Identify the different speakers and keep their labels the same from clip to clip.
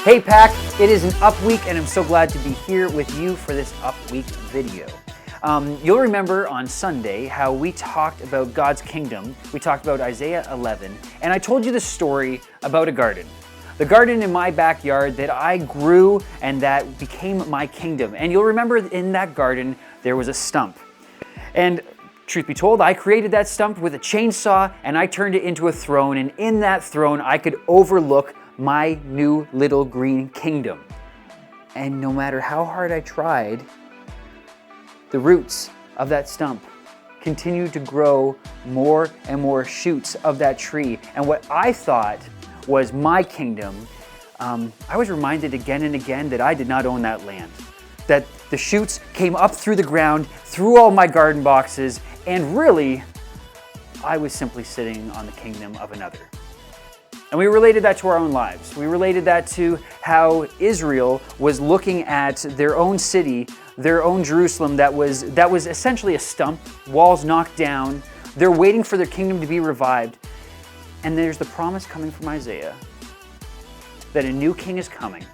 Speaker 1: Hey Pack, it is an up week and I'm so glad to be here with you for this up week video. You'll remember on Sunday how we talked about God's kingdom. We talked about Isaiah 11 and I told you the story about a garden. The garden in my backyard that I grew and that became my kingdom. And you'll remember in that garden there was a stump. And truth be told, I created that stump with a chainsaw and I turned it into a throne, and in that throne I could overlook my new little green kingdom. And no matter how hard I tried, the roots of that stump continued to grow more and more shoots of that tree. And what I thought was my kingdom, I was reminded again and again that I did not own that land. That the shoots came up through the ground, through all my garden boxes, and really, I was simply sitting on the kingdom of another. And we related that to our own lives. We related that to how Israel was looking at their own city, their own Jerusalem that was essentially a stump, walls knocked down. They're waiting for their kingdom to be revived. And there's the promise coming from Isaiah that a new king is coming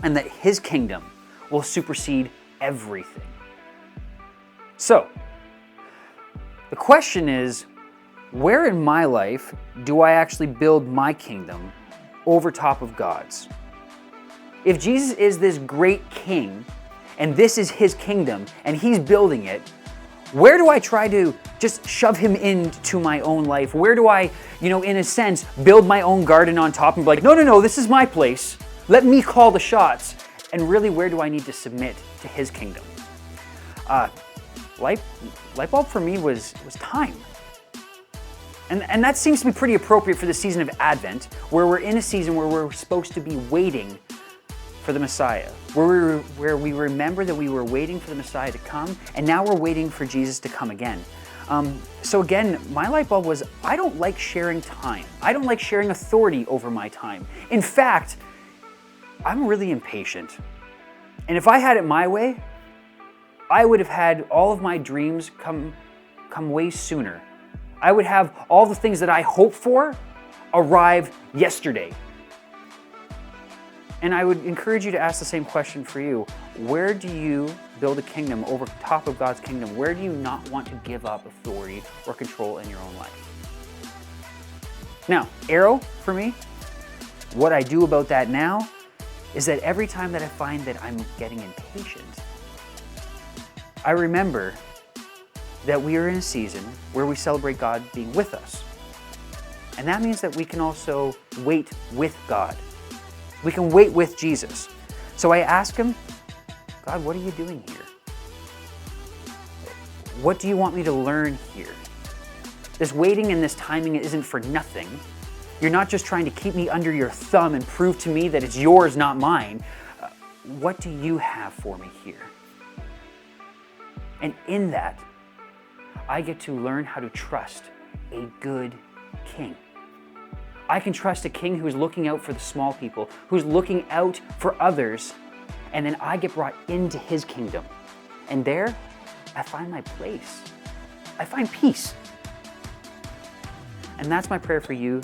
Speaker 1: and that his kingdom will supersede everything. So, the question is, where in my life do I actually build my kingdom over top of God's? If Jesus is this great king and this is his kingdom and he's building it, where do I try to just shove him into my own life? Where do I, in a sense, build my own garden on top and be like, no, this is my place. Let me call the shots. And really, where do I need to submit to his kingdom? Light bulb for me was time. And that seems to be pretty appropriate for the season of Advent, where we're in a season where we're supposed to be waiting for the Messiah, where we remember that we were waiting for the Messiah to come, and now we're waiting for Jesus to come again. So again, my light bulb was, I don't like sharing time. I don't like sharing authority over my time. In fact, I'm really impatient. And if I had it my way, I would have had all of my dreams come way sooner. I would have all the things that I hope for arrive yesterday. And I would encourage you to ask the same question for you. Where do you build a kingdom over top of God's kingdom? Where do you not want to give up authority or control in your own life? Now, arrow for me, what I do about that now is that every time that I find that I'm getting impatient, I remember that we are in a season where we celebrate God being with us. And that means that we can also wait with God. We can wait with Jesus. So I ask him, God, what are you doing here? What do you want me to learn here? This waiting and this timing isn't for nothing. You're not just trying to keep me under your thumb and prove to me that it's yours, not mine. What do you have for me here? And in that, I get to learn how to trust a good king. I can trust a king who's looking out for the small people, who's looking out for others, and then I get brought into his kingdom. And there, I find my place. I find peace. And that's my prayer for you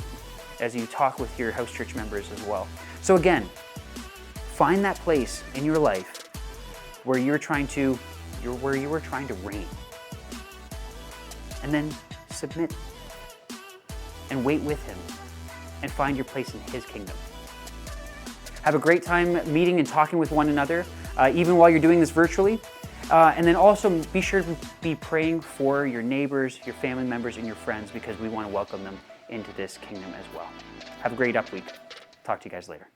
Speaker 1: as you talk with your house church members as well. So again, find that place in your life where you were trying to reign. And then submit and wait with him and find your place in his kingdom. Have a great time meeting and talking with one another, even while you're doing this virtually. And then also be sure to be praying for your neighbors, your family members, and your friends, because we want to welcome them into this kingdom as well. Have a great up week. Talk to you guys later.